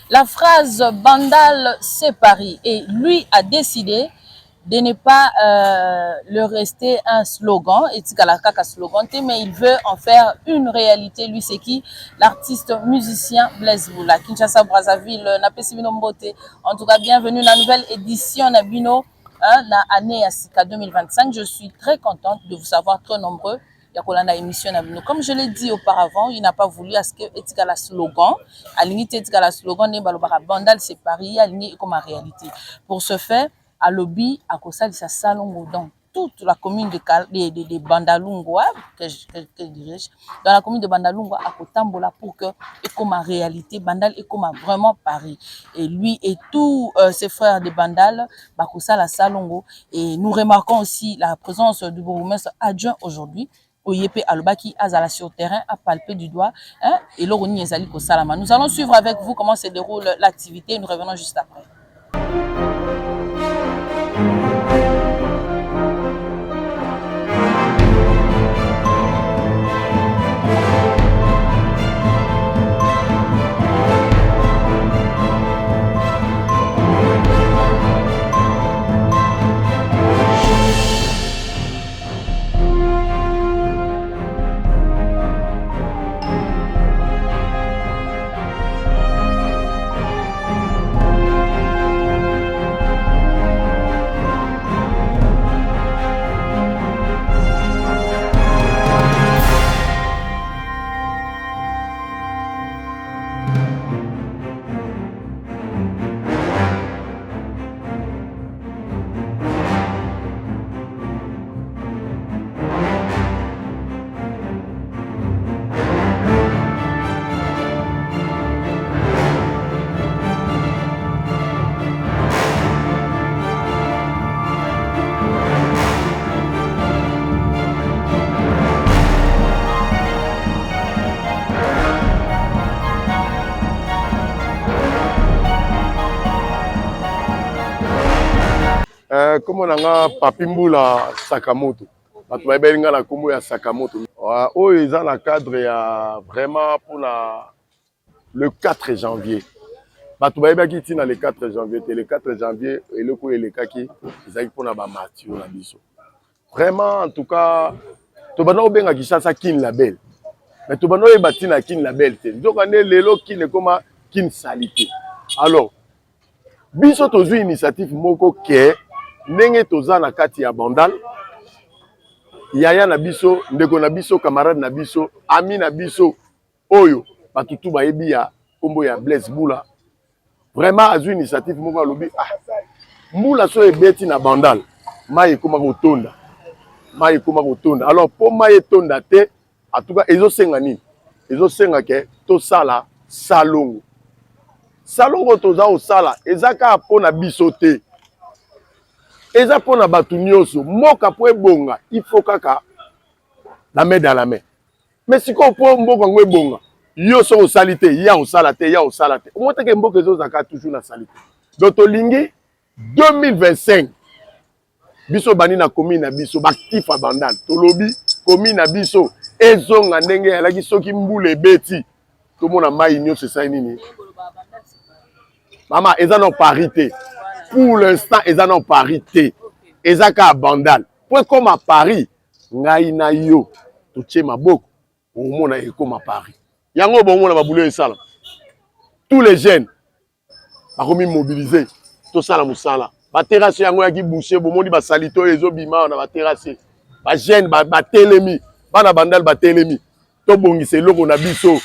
La phrase Bandal c'est Paris et lui a décidé de ne pas le rester un slogan, et slogan, mais il veut en faire une réalité. Lui, c'est qui? L'artiste musicien Blaise Boula. Kinshasa Brazzaville, en tout cas, bienvenue à la nouvelle édition Nabino, la année 2025. Je suis très contente de vous savoir très nombreux. Comme je l'ai dit auparavant, il n'a pas voulu à ce que etikala slogan, aligné etikala slogan ne balobara Bandal c'est Paris, aligné comme réalité. Pour ce faire, à lobby à Kosal sa salon dans toute la commune de Bandalungwa que dirige dans la commune de Bandalungwa à Kotambola pour que et comme réalité Bandal est comme vraiment Paris et lui et tous ses frères de Bandal Bakosala Salongo et nous remarquons aussi la présence du bourgmestre adjoint aujourd'hui Oyepe Alobaki Azala sur terrain à palper du doigt et l'Oroni Ezali Kosalama. Nous allons suivre avec vous comment se déroule l'activité et nous revenons juste après. Comme on a Papimbula Sakamoto, tu vas bien la combo à Sakamoto. Oh, ils ont la cadre vraiment pour le 4 janvier. Tu vas bien quitter le 4 janvier. Le 4 janvier, et le coup et les kaki, ils ont pour la Mathieu la biso. Vraiment, en tout cas, tu vas bien qui ça kin label. Mais tu vas bien bâtir la kin label. Donc on est le lot qui est comme kin salité. Alors, biso tozu initiative moko ke ndenge toza na kati ya Bandal yaya na biso ndeko na biso camarade na biso ami na biso oyo batutu bayebi ya kombo ya Blaise Boula vraiment azu initiative moko alobi mbula so ebeti na Bandal mai ekoma kotonda alors po mai etonda te en tout cas ezosenga nini ezosenga ke tosala salongo salongo toza osala ezaka pona biso te eza pona batu nyonso moka po ebonga il faut kaka la main dans la main mais siko po mboka ngo ebonga yo so osalité ya osala te omoteke mboka ezozaka toujours na salité donc tolingi 2025 biso bani na commune na biso baktif a Bandal tolobi commune na biso ezonga ndenge yalaki soki mbula ebeti tomona mai nyonso esali nini. Maman, ils en ont parité. Pour l'instant, ils en ont parité. Ils ont qu'à Bandal. Pour comme à Paris, ngaina yo, tu tiens ma boucle, au monde est comme à Paris. Yango bon monde va bouler ça. Tous les jeunes, par contre mobilisés, tout ça la moussala. Ba terrasse yango yaki boucher, bon monde ba salito ezobima on a ba terrasse. Ba jeune ba telemi, ba na Bandal ba telemi. To bongise loko na biso.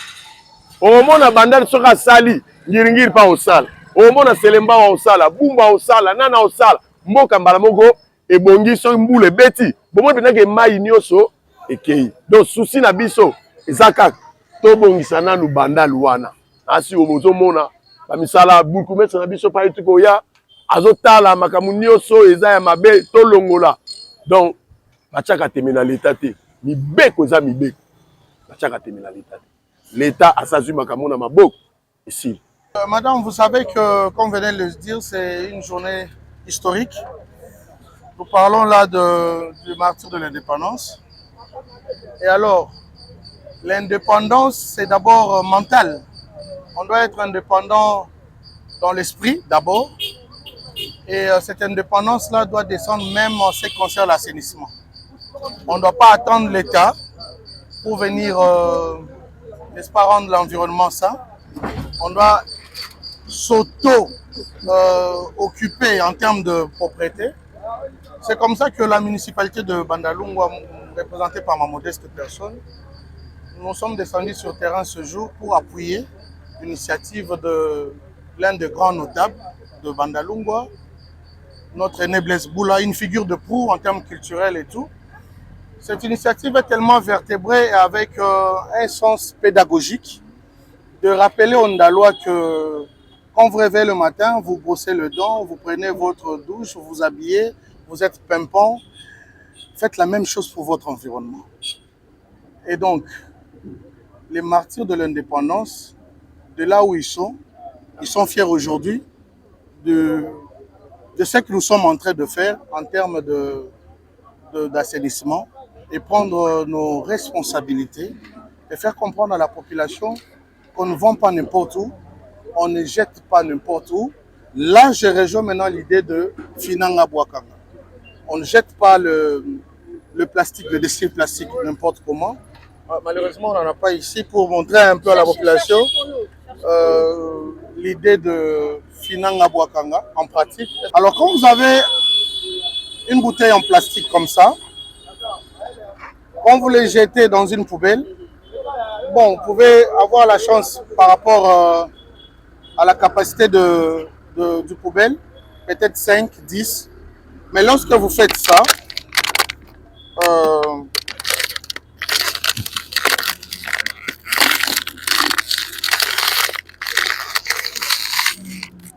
Au monde na Bandal soka sali, ngiringiri pa au sala. Au mona selemba wa osala, bumba osala, nana osala, mboka mbala moko ebongi so mbule beti. Bomo penake mai nyoso ekei. Donc souci na biso ezaka to bongisa nanu Bandal wana. Asi omozo mona ba misala buku metsa na biso pa etiko ya azotala makamu nyoso eza ya mabe to longola. Donc bachaka temela l'état te. Mibeko za mibeko. Bachaka temela l'état te. l'État a sa makamona maboko ici. Madame, vous savez que, comme venez de le dire, c'est une journée historique. Nous parlons là du martyr de l'indépendance. Et alors, l'indépendance, c'est d'abord mental. On doit être indépendant dans l'esprit d'abord. Et cette indépendance-là doit descendre même en ce qui concerne l'assainissement. On ne doit pas attendre l'État pour venir, n'est-ce pas, rendre l'environnement sain. On doit s'auto-occuper en termes de propriété. C'est comme ça que la municipalité de Bandalungwa, représentée par ma modeste personne, nous sommes descendus sur le terrain ce jour pour appuyer l'initiative de l'un des grands notables de Bandalungwa, notre aîné Blaise Boula, une figure de proue en termes culturels et tout. Cette initiative est tellement vertébrée avec un sens pédagogique de rappeler aux Ndalois que quand vous réveillez le matin, vous brossez le dent, vous prenez votre douche, vous vous habillez, vous êtes pimpant, faites la même chose pour votre environnement. Et donc, les martyrs de l'indépendance, de là où ils sont fiers aujourd'hui de ce que nous sommes en train de faire en termes d'assainissement et prendre nos responsabilités et faire comprendre à la population qu'on ne vend pas n'importe où, on ne jette pas n'importe où. Là, je rejoins maintenant l'idée de Finanga Bouakanga. On ne jette pas le plastique, le déchet plastique n'importe comment. Malheureusement, on n'en a pas ici pour montrer un peu à la population l'idée de Finanga Bouakanga en pratique. Alors, quand vous avez une bouteille en plastique comme ça, quand vous les jetez dans une poubelle, bon, vous pouvez avoir la chance par rapport à la capacité du poubelle, peut-être 5, 10. Mais lorsque vous faites ça,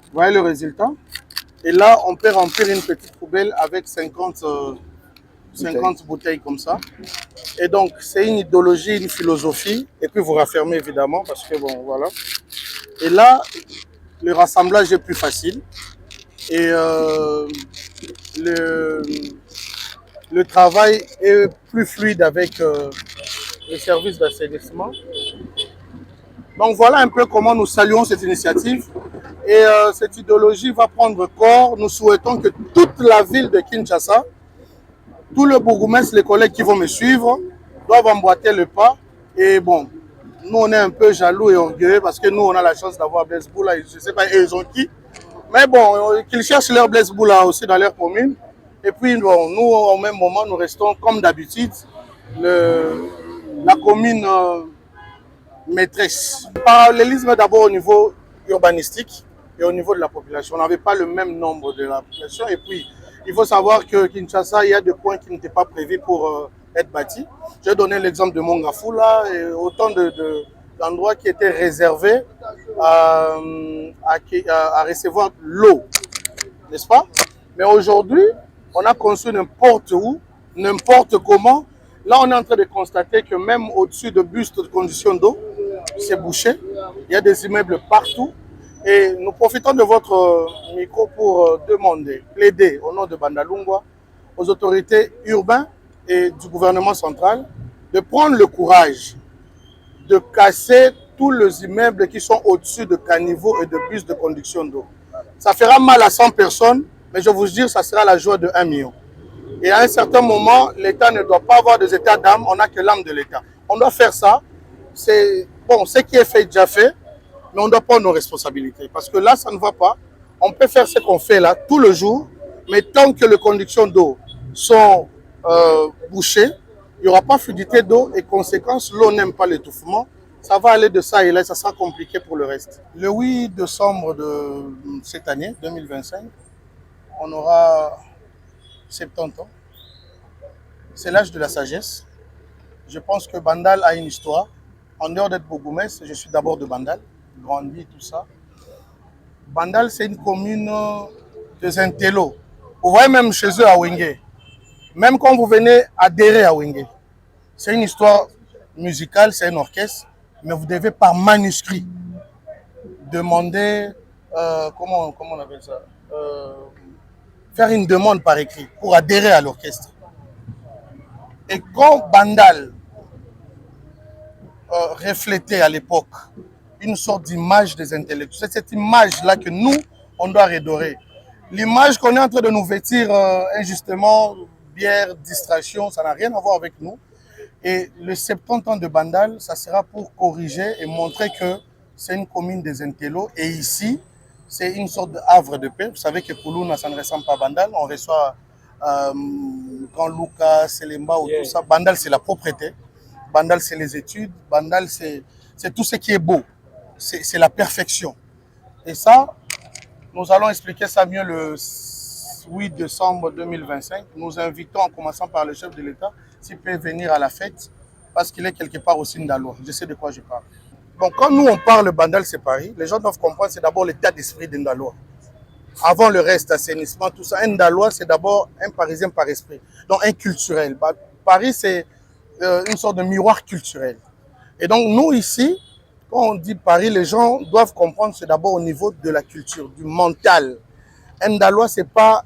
vous voyez le résultat. Et là, on peut remplir une petite poubelle avec 50 bouteilles comme ça. Et donc, c'est une idéologie, une philosophie. Et puis, vous raffermez évidemment parce que, bon, voilà. Et là, le rassemblage est plus facile. Et le travail est plus fluide avec les services d'assainissement. Donc, voilà un peu comment nous saluons cette initiative. Et cette idéologie va prendre corps. Nous souhaitons que toute la ville de Kinshasa, tous les bourgmestres, les collègues qui vont me suivre, doivent emboîter le pas. Et bon, nous, on est un peu jaloux et orgueilleux parce que nous, on a la chance d'avoir Blaise Boula. Je ne sais pas, ils ont qui. Mais bon, qu'ils cherchent leur Blaise Boula aussi dans leur commune. Et puis, bon, nous, au même moment, nous restons comme d'habitude la commune maîtresse. Parallélisme d'abord au niveau urbanistique et au niveau de la population. On n'avait pas le même nombre de la population. Et puis, il faut savoir que Kinshasa, il y a des points qui n'étaient pas prévus pour être bâtis. J'ai donné l'exemple de Mongafou, là, et autant d'endroits qui étaient réservés à recevoir l'eau, n'est-ce pas? Mais aujourd'hui, on a construit n'importe où, n'importe comment. Là, on est en train de constater que même au-dessus de bustes de conditions d'eau, c'est bouché. Il y a des immeubles partout. Et nous profitons de votre micro pour demander, plaider au nom de Bandalungwa aux autorités urbaines et du gouvernement central de prendre le courage de casser tous les immeubles qui sont au-dessus de caniveaux et de bus de conduction d'eau. Ça fera mal à 100 personnes, mais je vous jure, ça sera la joie de 1 million. Et à un certain moment, l'État ne doit pas avoir des états d'âme, on n'a que l'âme de l'État. On doit faire ça. C'est bon, ce qui est fait est déjà fait, mais on doit prendre nos responsabilités. Parce que là, ça ne va pas. On peut faire ce qu'on fait là tout le jour, mais tant que les conductions d'eau sont bouchées, il n'y aura pas fluidité d'eau et conséquence, l'eau n'aime pas l'étouffement. Ça va aller de ça et là, ça sera compliqué pour le reste. Le 8 décembre de cette année, 2025, on aura 70 ans. C'est l'âge de la sagesse. Je pense que Bandal a une histoire. En dehors d'être bourgmestre, je suis d'abord de Bandal, grandi, tout ça. Bandal, c'est une commune des intellos. Vous voyez même chez eux à Wenge, même quand vous venez adhérer à Wenge, c'est une histoire musicale, c'est un orchestre. mais vous devez par manuscrit demander, comment on appelle ça, faire une demande par écrit pour adhérer à l'orchestre. Et quand Bandal reflétait à l'époque une sorte d'image des intellectuels, c'est cette image-là que nous, on doit redorer. L'image qu'on est en train de nous vêtir injustement, bière, distraction, ça n'a rien à voir avec nous. Et le 70 ans de Bandal, ça sera pour corriger et montrer que c'est une commune des intellos. Et ici, c'est une sorte de havre de paix. Vous savez que Koulouna, ça ne ressemble pas à Bandal. On reçoit quand Lucas, Selemba ou tout ça. Bandal, c'est la propreté. Bandal, c'est les études. Bandal, c'est tout ce qui est beau. C'est la perfection. Et ça, nous allons expliquer ça mieux le 8 décembre 2025. Nous invitons, en commençant par le chef de l'État, s'il peut venir à la fête, parce qu'il est quelque part au Sindalois. Je sais de quoi je parle. Bon, quand nous, on parle Bandal, c'est Paris, les gens doivent comprendre, c'est d'abord l'état d'esprit d'Indalois. Avant le reste, assainissement, tout ça, un Dalois, c'est d'abord un Parisien par esprit, donc un culturel. Paris, c'est une sorte de miroir culturel. Et donc, nous, ici, quand on dit Paris, les gens doivent comprendre, c'est d'abord au niveau de la culture, du mental. Un Dalois, ce n'est pas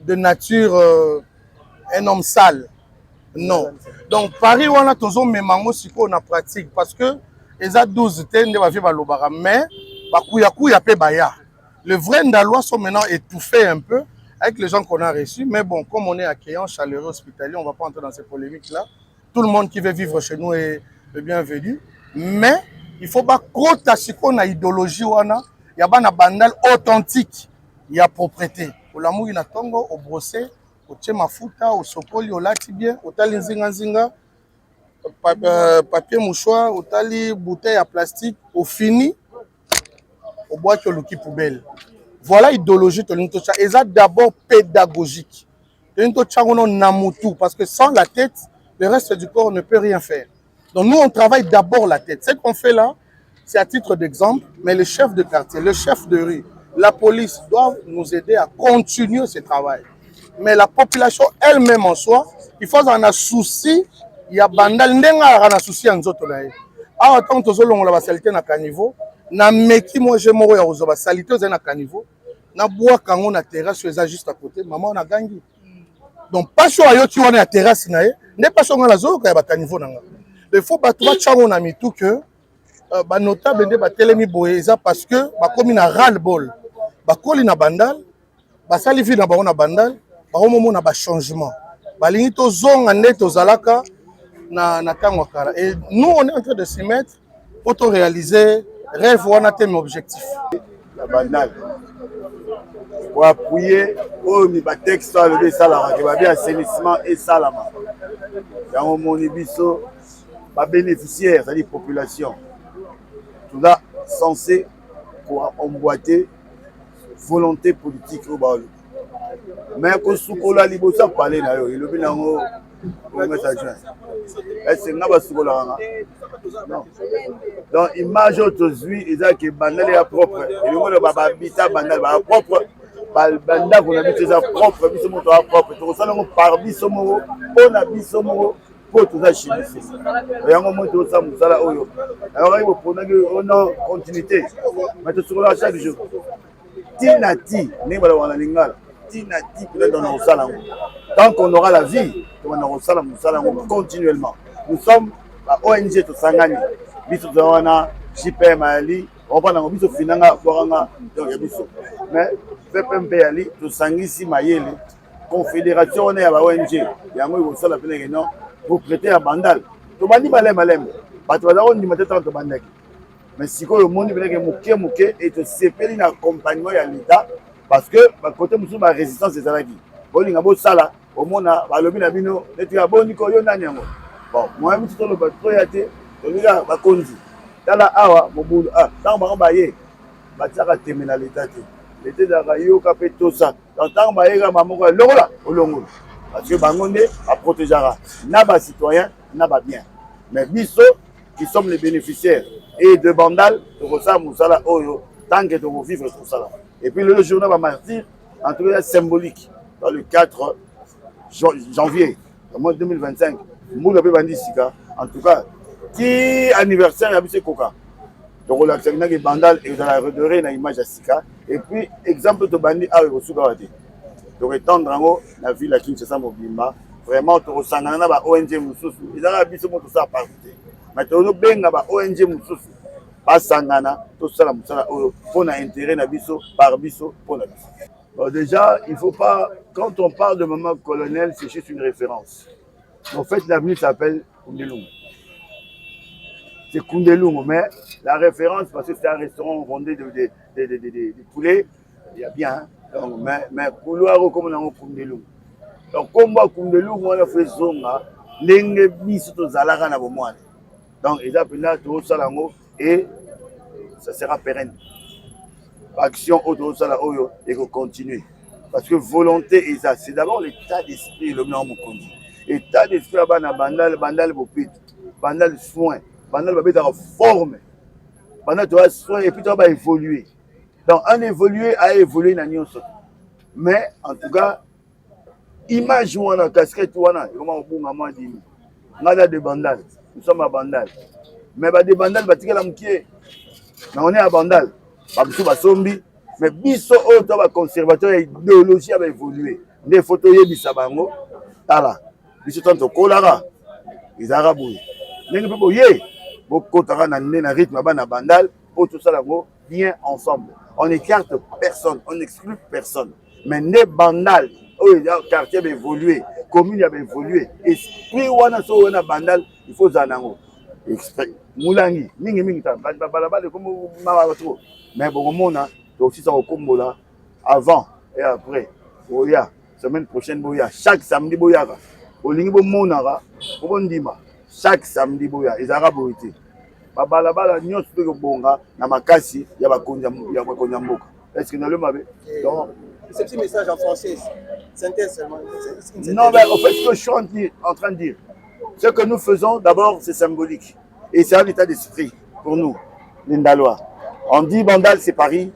de nature un homme sale. Non. Donc, Paris, on a toujours mes mangos si on a pratique. Parce que, les a 12 tendres, mais, le vrai Ndalois sont maintenant étouffés un peu avec les gens qu'on a reçus. Mais bon, comme on est accueillant, chaleureux, hospitalier, on ne va pas entrer dans ces polémiques-là. Tout le monde qui veut vivre chez nous est le bienvenu. Mais, il ne faut pas trop tâcher qu'on a idéologie. Il y a un bandal authentique. Il y a propreté. Au lamour, il y a tongo, au brossé, au tchemafuta, au sokoli, au lati bien, au tali nzinga, papier mouchoir, au tali bouteille à plastique, au fini, au bois que le poubelle. Voilà l'idéologie de l'Intocha. Et ça d'abord pédagogique. L'Intocha, on a namutu, parce que sans la tête, le reste du corps ne peut rien faire. Donc nous, on travaille d'abord la tête. Ce qu'on fait là, c'est à titre d'exemple, mais le chef de quartier, le chef de rue, la police doivent nous aider à continuer ce travail. Mais la population elle-même en soi, il faut en avoir souci. Il y a bandal ndenga na souci en zoto là. Ah tant que zolo on la salité na caniveau, na meki moi je moro ya ozoba salité za na caniveau, na bois kango na terrasse eza juste à côté, maman na gangi. Donc pas chaud ayo ki wana ya terrasse na ye, ne pas chaud na zolo ka ba caniveau nanga. Il faut ba tuba chango na mitu que ba notable nde ba telemi boyeza parce que ba komi na ras le bol. Ba koli na bandal, ba sali vi na ba na bandal. On a un changement. Et nous, on est en train de s'y mettre pour réaliser rêve ou un objectif. La banale. Pour appuyer au texte de Salama, qui va bien assainissement et Salama. Dans mon ébisso, les bénéficiaires, c'est-à-dire la population, tout là censé pour emboîter volonté politique au Baolou. Mais quand Soukola Libosa parlait, il a dit donc, image aujourd'hui, il a dit que Bandal est propre. Il a dit que Bandal est propre. Bandal est propre. Il a propre. Par Bissomoro, on a Bissomoro pour tout ça chez nous. Il y a un moment où ça a eu. Alors, il y a une continuité. Mais tout ça, chaque jour. Tinati, n'est pas la lingala. Tant qu'on aura la vie, on aura continuellement. Nous sommes à ONG de Sangani, Bissoana, JP Mali, on va dans le Finanga, Boranga, mais PPMP Ali, de Sangisi Mayele, Confédération, on est à ONG, il y a un mot qui est là pour prêter à Bandal. Tu m'as dit Malem, tu vas dire on dit Bandal. Mais si le monde est mouké et te séparer d'un accompagnement à l'État, parce que côté musu ba résistance des alaki bolinga bo sala au mona ba lobi na bino netu ya boni ko yo nani yango bon moi mi tolo ba to ya te to liga ba konzi tala awa mobulu tant ba ye ba tsaka temela l'état te l'état da yo ka pe to ça tant ba ye ga mamoko longola olongola parce que bangonde a protégera na ba citoyen na ba bien mais biso qui sommes les bénéficiaires et de Bandal de ça musala oyo tant que de vivre tout ça. Et puis le journal va martyr, en tout cas symbolique, dans le 4 janvier, au mois 2025, en tout cas, ti anniversaire ya biso ekoka tokolakisa naki bandal ezala redoré na image ya sika et puis exemple tobandi awa ekosuka wa te toketendre yango na ville ya Kinshasa mobimba vraiment tokosangana na ba ONG mosusu ezalaka biso mo tosala parti te mais tozobenga ba ONG mosusu basangana tosala mosala oyo mpona intérêt na biso par biso mpona biso. Bon, déjà il faut pas, quand on parle de maman colonel, c'est juste une référence. En fait l'avenue s'appelle Koundelungu. C'est Koundelungu, mais la référence parce que c'est un restaurant où on vendait des poulets, il y a bien hein? Donc, mais couloir comme on a Koundelungu. Donc comme Koundelungu on a fait zonga ndenge biso tozalaka na bomwana. Donc ils appellent là tout ça et ça sera pérenne. Action auto ça là et continuer parce que volonté et ça c'est d'abord l'état d'esprit le nom mokondi. État d'esprit là na bandal bopit bandal soin bandal ba beta forme bandal doit soin et puis tu vas évoluer. Donc un évoluer à évoluer na nyonso. Mais en tout cas image wana casquette wana comment obunga moi dit ngala de bandal nous sommes à bandal mais ba de bandal batikala mukie na on est à bandal babiso basombi mais biso oyo to ba conservateur idéologie va évoluer nde photo yebisa bango tala biso tanto kolaka izara boye ndenge pe boye bokotaka na nne na rythme bana bandal pour tout ça lango bien ensemble. On n'écarte personne, on n'exclut personne. Mais ne bandal, le quartier va évoluer, la commune va évoluer. Esprit wana so wana bandal, il faut zanango. Moulangi, mingi ta, balabala comme mawato. Mais bon mona, aussi ça au kombola avant et après. Boya, semaine prochaine boya, chaque samedi boya. Olingi bo monara, bo ndima. Chaque samedi boya, ezara boité. Balabala nyonso pe bonga na makasi ya bakonja mboka. Est-ce que nous le mabe? Donc ce petit message en français, synthèse seulement. Non, mais en fait, ce que je suis en train de dire, ce que nous faisons, d'abord, c'est symbolique. Et c'est un état d'esprit pour nous, les Ndalois. On dit Bandal, c'est Paris,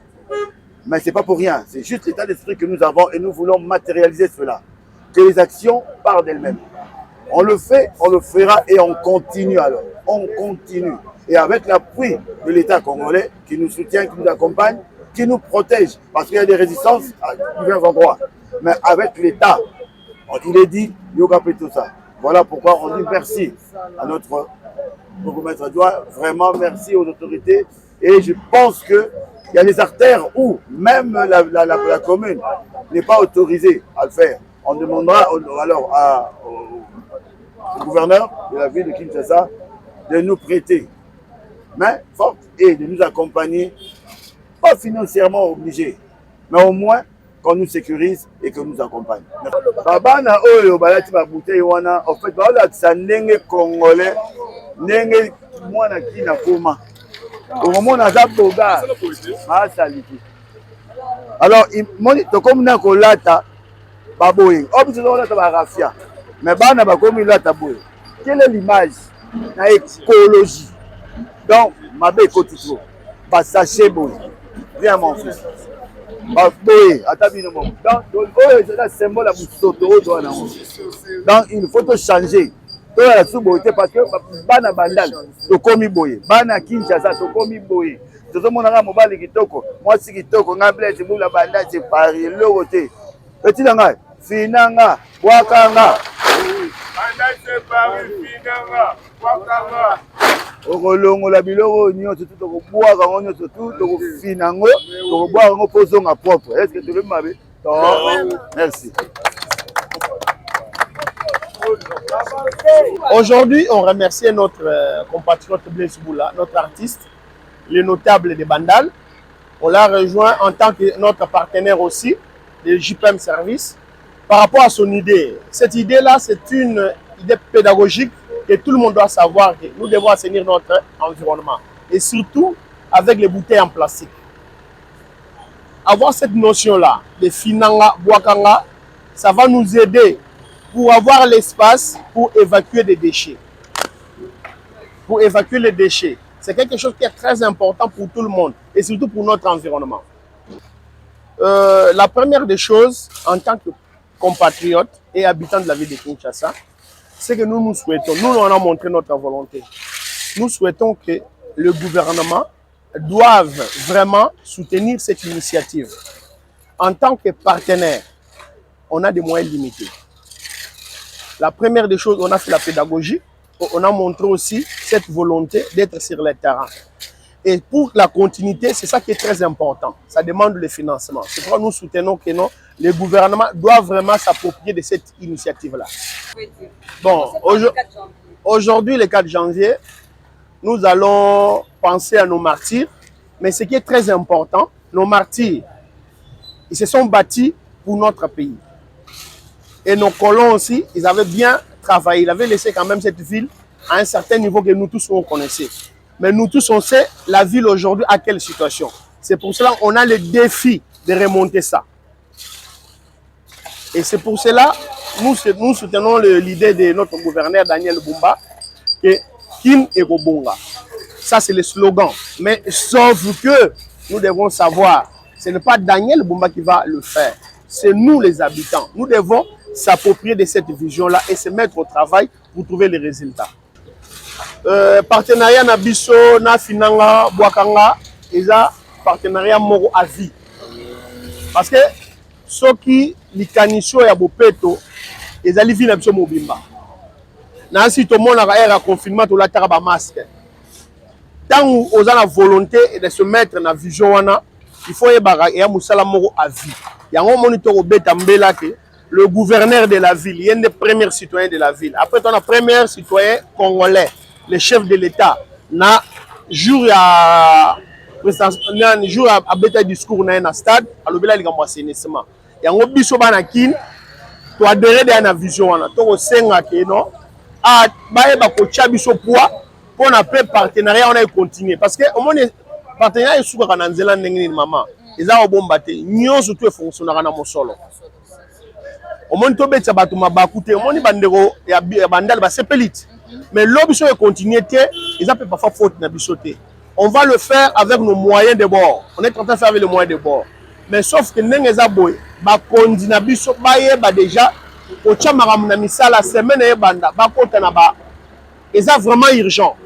mais ce n'est pas pour rien. C'est juste l'état d'esprit que nous avons et nous voulons matérialiser cela. Que les actions parlent d'elles-mêmes. On le fait, on le fera et on continue alors. On continue. Et avec l'appui de l'État congolais qui nous soutient, qui nous accompagne, qui nous protège, parce qu'il y a des résistances à divers endroits. Mais avec l'État, il est dit, yoga fait tout ça. Voilà pourquoi on dit merci à notre bourgmestre doigt. Vraiment merci aux autorités. Et je pense qu'il y a des artères où même la commune n'est pas autorisée à le faire. On demandera alors au gouverneur de la ville de Kinshasa de nous prêter main forte et de nous accompagner, pas financièrement obligé, mais au moins qu'on nous sécurise et qu'on nous accompagne. Babana oyo balati ba bouteille wana en fait ba la ndenge congolais ndenge mwana kina koma. Au moment na za boga ma saliti. Alors moni to comme na ko lata ba boye. Obiso na ba rafia. Mais bana ba komi lata boye. Quelle est l'image na écologie? Donc, ma belle côté trop. Bah, sachez, boy. Viens, mon fils. Bah, boy, attends, non, donc, c'est un symbole à Moussoto. Donc, il faut te changer. Tu as la sous-beauté parce que, bana bandal, tu komi boy. Bana Kinshasa, tu komi boy. Tu as mon arabe mobile qui toko. Moi, si qui toko, n'ablé, c'est pour la bandal, c'est Paris, le côté. Petit langa, finanga, wakanga. Bandal, c'est Paris, finanga, wakanga. Okolongo la biloko nyonso tout okobwaka ngo nyonso tout okofina ngo okobwaka ngo pozonga propre. Est-ce que tu veux mabe? Merci. Aujourd'hui, on remercie notre compatriote Blaise Boula, notre artiste, le notable de Bandal. On l'a rejoint en tant que notre partenaire aussi, de JPM Service, par rapport à son idée. Cette idée-là, c'est une idée pédagogique que tout le monde doit savoir que nous devons assainir notre environnement. Et surtout, avec les bouteilles en plastique. Avoir cette notion-là, de finanga, boakanga, ça va nous aider pour avoir l'espace pour évacuer des déchets. Pour évacuer les déchets. C'est quelque chose qui est très important pour tout le monde et surtout pour notre environnement. La première des choses, en tant que compatriotes et habitants de la ville de Kinshasa, c'est que nous nous souhaitons, nous on a montré notre volonté nous souhaitons que le gouvernement doive vraiment soutenir cette initiative. En tant que partenaire, on a des moyens limités. La première des choses, on a fait la pédagogie. On a montré aussi cette volonté d'être sur le terrain. Et pour la continuité, c'est ça qui est très important. Ça demande le financement. C'est pourquoi nous soutenons que non, le gouvernement doit vraiment s'approprier de cette initiative-là. Bon, aujourd'hui, le 4 janvier, nous allons penser à nos martyrs. Mais ce qui est très important, nos martyrs, ils se sont bâtis pour notre pays. Et nos colons aussi, ils avaient bien travaillé. Ils avaient laissé quand même cette ville à un certain niveau que nous tous on connaissait. Mais nous tous on sait la ville aujourd'hui à quelle situation. C'est pour cela qu'on a le défi de remonter ça. Et c'est pour cela nous soutenons l'idée de notre gouverneur Daniel Bumba que Kin et Gobonga. Ça c'est le slogan. Mais sauf que nous devons savoir, ce n'est pas Daniel Bumba qui va le faire. C'est nous les habitants. Nous devons s'approprier de cette vision-là et se mettre au travail pour trouver les résultats. Partenariat na biso na finanga Bwakanga eza partenariat moko à vie. Parce que soki likanisho ya bopeto ezali vi na biso mobimba. Na si to mona ka era confinement to la tara ba masque. Tant oza la volonté de se mettre na vision wana, il faut ya musala moko à vie. Yango monitor obeta mbela ke le gouverneur de la ville, il y a un des premiers citoyens de la ville. Après, on a premier citoyen congolais, le chef de l'État. Na jour à bêta discours na un stade, à l'obéla il assainissement. Et en obiso banakin, tu adhérer à la vision wana. Tu au senga ke non. Ah, bae ba kocha biso poa pour na pe partenariat on a continuer parce que au moins partenariat est souvent en Nzela ndengini maman. Ils ont bombate. Nyon surtout fonctionnaire na mosolo. Au moins, tout bête, bateau m'a bakouté. Au moins, bandero ya bandal ba sepelite. Mais l'objet est continuité. Ils appellent parfois faute na bisoté. On va le faire avec nos moyens de bord. On est en train de faire avec les moyens de bord. Mais sauf que n'engeza boy, ba kondi na biso ba yeba déjà. Au tchamaram na misala semaine e banda. Ba kota na ba. Ils ont vraiment urgent.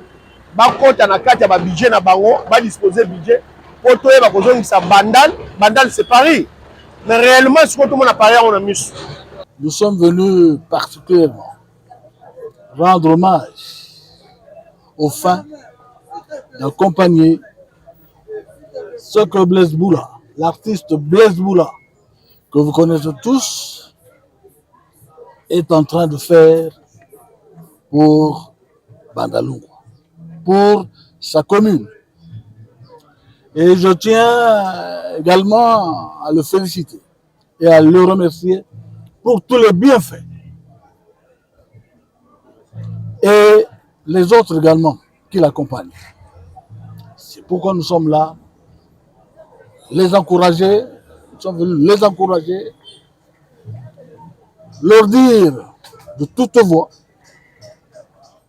Ba kota na kati ya ba budget na bango. Ba disposer budget. Pour toi ba kozongi sa bandal. Bandal c'est Paris. Mais réellement, ce que tout le monde a parlé, on a mis. Nous sommes venus particulièrement rendre hommage aux fins d'accompagner ce que Blaise Boula, l'artiste Blaise Boula, que vous connaissez tous, est en train de faire pour Bandalungwa, pour sa commune. Et je tiens également à le féliciter et à le remercier pour tous les bienfaits. Et les autres également qui l'accompagnent. C'est pourquoi nous sommes là, les encourager, nous sommes venus les encourager, leur dire de toute voix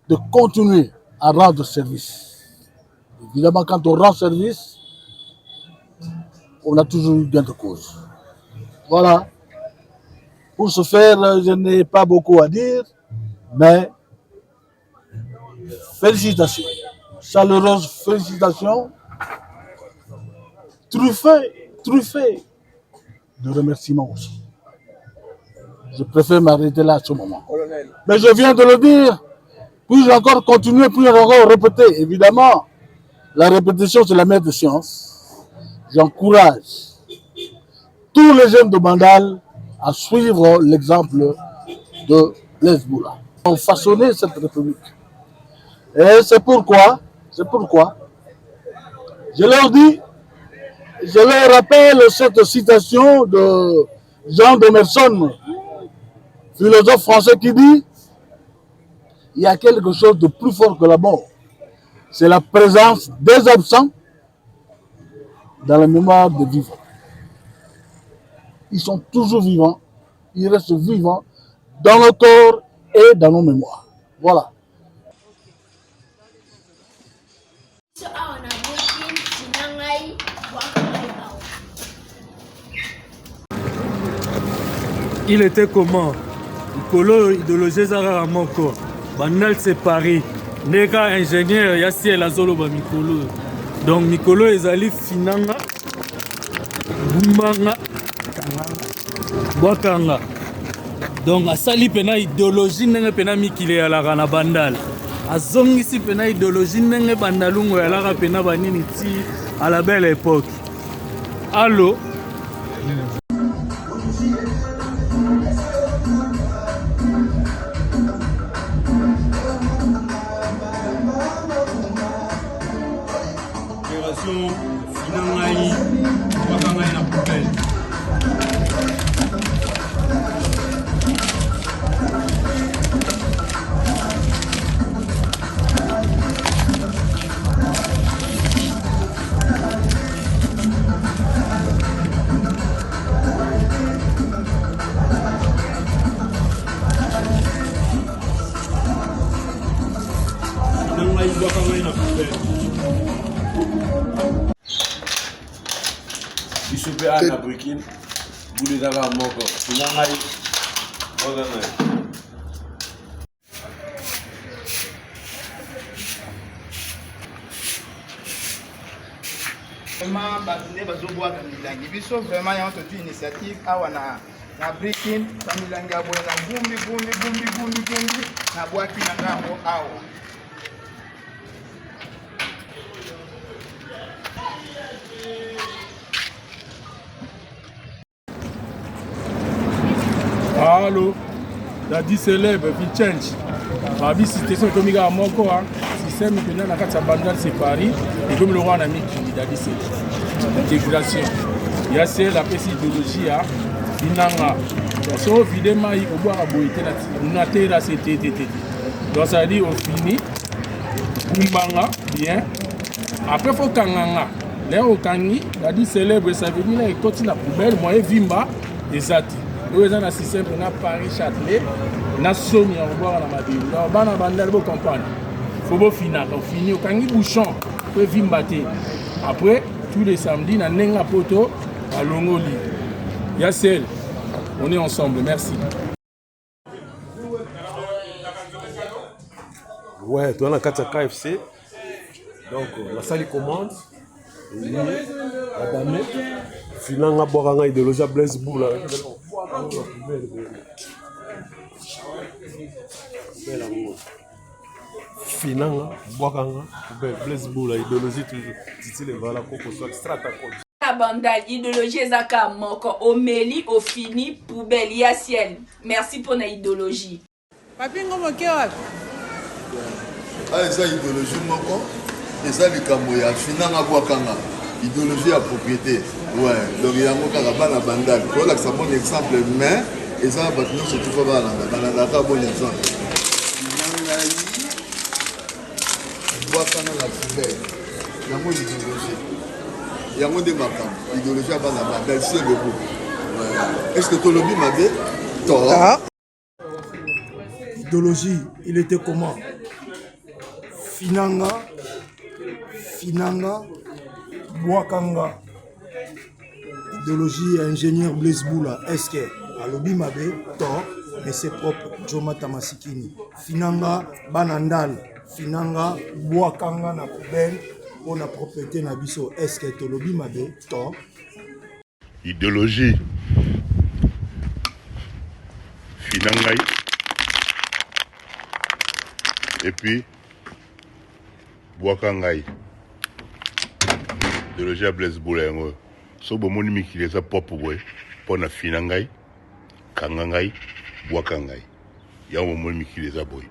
de continuer à rendre service. Évidemment, quand on rend service, on a toujours eu gain de cause. Voilà. Pour ce faire, je n'ai pas beaucoup à dire, mais félicitations, chaleureuses félicitations, truffées de remerciements aussi. Je préfère m'arrêter là à ce moment. Mais je viens de le dire, puis-je encore continuer, puis encore répéter. Évidemment, la répétition, c'est la mère de science. J'encourage tous les jeunes de Bandal à suivre l'exemple de Blaise Boula. Ils ont façonné cette république. Et c'est pourquoi, je leur dis, je leur rappelle cette citation de Jean d'Emerson, philosophe français, qui dit « Il y a quelque chose de plus fort que la mort. C'est la présence des absents dans la mémoire des vivants. » Ils sont toujours vivants, ils restent vivants dans nos corps et dans nos mémoires. Voilà. Il était comment? Nicolo idéologie Zara Moko. Bandal c'est Paris. Neka ingénieur ya ciel azoloba mikolo. Donc mikolo ezali finanga bumbanga bwakanga. Donc asali pena idéologie ndenge pena mikile ya la na bandal. Azongisi pena idéologie ndenge bandalungu ya la pena banini ti à la belle époque. Allô. Finangai, Wakangai na poubelle. Finangai, Wakangai na poubelle. Isupe ana breaking, boule daga moko. Finangai, Wakangai. Vraiment, Batunde bazoboaka milangi biso vraiment ya toute initiative awa na breaking ba milangi ya boye na bumbi na bwaki na ngambo awa. Allô, Dadi célèbre, Vicente. Babi situation économique à Moko, système pénal à quatre bandal c'est Paris, et comme le roi en a mis qui Dadi célèbre. Intégration. Il y a celle la idéologie à Inanga. Donc, évidemment, il faut boire à boiter la terre à cette TTT. Donc, ça dit, on finit. Kumbanga, bien. Après, il faut Kanganga. Là, au Kangi, Dadi célèbre, ça veut dire qu'il continue la poubelle, moi, Vimba, et Zati. Nous avons un système pour Paris Châtelet, nous avons un Mabille. Nous avons un bandal pour campagne. Il faut finir. On finit au Kangi Bouchon, pour Vimbaté. Après, tous les samedis, nous avons un poteau à Longoli. Yassel, on est ensemble. Merci. Ouais, tu as la 4 KFC. Donc, la salle commande. La dame, Finanga Boranga idéologie Blaise Boula. Finanga Boranga Blaise Boula idéologie toujours. Titi le voilà Coco soit strata code. Bandal idéologie ezaka moko omeli ofini poubelle ya ciel. Merci pour na idéologie. Papingo mokewa. Ah, eza idéologie moko. Eza likambo ya finanga bwakanga idéologie ya propriété. Ouais, donc yango kaka bana bandal. Pour ça bon exemple mais eza bato nyonso tufa balanda ka bon exemple. Finanga bwakanga la poubelle. Yango idéologie. Yango de makambo idéologie ya bana bandal c'est le groupe. Ouais. Est-ce que tolobi mabe? Tort. Idéologie, il était comment? Finanga, Bwakanga. Idéologie ingénieur Blaise Boula. Est-ce que Alobi Mabe, tort, mais c'est propre. Joma Tamasikini. Finanga, Banandal. Finanga, Bwakanga na poubelle. Pour la propriété na biso. Est-ce que Tolobi Mabe, tort? Idéologie. Finangai. Et puis Bwakangai. Idéologie à Blaise Boula. So bomoni mikile za pop boy pona Finangai, Kangangai, Bwakangai. Ya bomoni mikile za boy.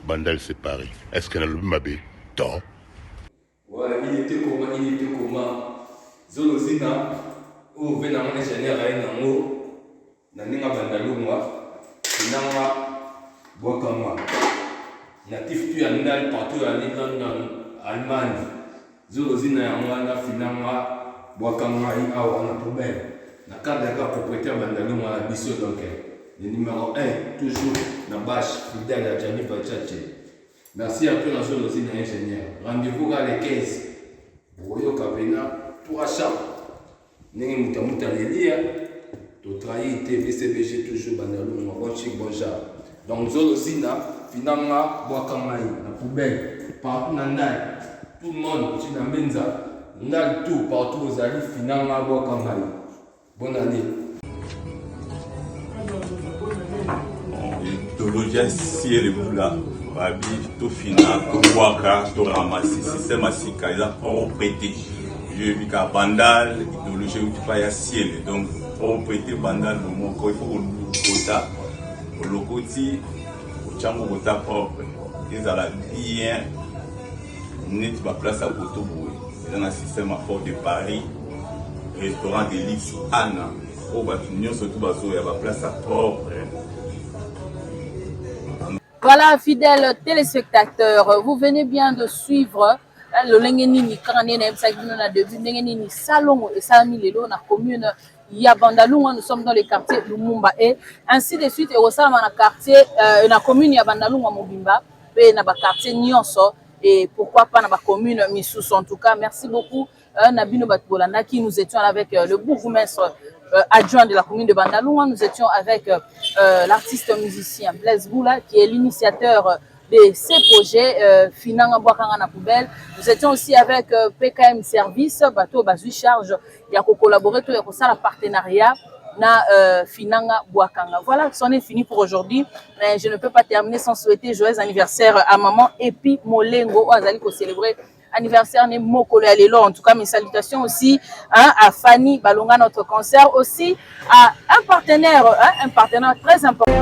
Bandal séparé. Est-ce qu'elle a le mabé? Tort. Voilà, il était comment Zolozina, ou venant en ingénieur à Enamo, Naninga Bandalumwa, Finanga, Bwakanga. Natif tu andal partout à en Allemagne. Zolozina yangwana Finanga, Bwakanga awa na poubelle. Na carte de propriétaire Bandalumwa à Bissau donc. Le numéro 1, toujours, na bâche, fidèle à Gianni Pachache. Merci à peu la chose aussi d'ingénieur. Rendez-vous à les 15. Boyo Kapena, pour achat. N'est mutamuta lelia. To trahi TVCBG toujours Bandalumwa, bon chic, bon genre. Donc Zolozina, finanga boakangai na poubelle partout na ndai tout le monde tu na menza ndai tout partout aux alliés finanga boakangai. Bonne année. Idéologie ciel et boula babi to fina to waka to ramasser système asika ils ont prêté je vis qu'à bandal idéologie où tu pas ya ciel donc pour prêter bandal le mot il faut kota le côté au chango kota propre ils ont la bien net ba place à Botoboue dans un système à Fort de Paris restaurant de luxe Anna au bâtiment surtout bazo ya ba place à propre. Voilà, fidèles téléspectateurs, vous venez bien de suivre le Lengenini Kranene Msagina de Lengenini Salon et Salamilelo, la commune Yabandalunga. Nous sommes dans le quartier Lumumba et ainsi de suite. Et au sein de la quartier, la commune Yabandalunga Mobimba, et dans le quartier Nyonso, et pourquoi pas dans la commune Missous. En tout cas, merci beaucoup Nabino Batbolanda qui nous étions avec le bourgmestre adjoint de la commune de Bandalunga. Nous étions avec l'artiste musicien Blaise Boula qui est l'initiateur de ces projets Finanga Boakanga na poubelle. Nous étions aussi avec PKM Service bateau Bazui Charge il y a collaboré tout ça la partenariat na Finanga Boakanga. Voilà, c'en est fini pour aujourd'hui. Mais je ne peux pas terminer sans souhaiter joyeux anniversaire à maman Epi Molengo Azali pour célébrer anniversaire né Mokolo Alelo. En tout cas, mes salutations aussi à Fanny Balonga, notre concert, aussi à un partenaire très important.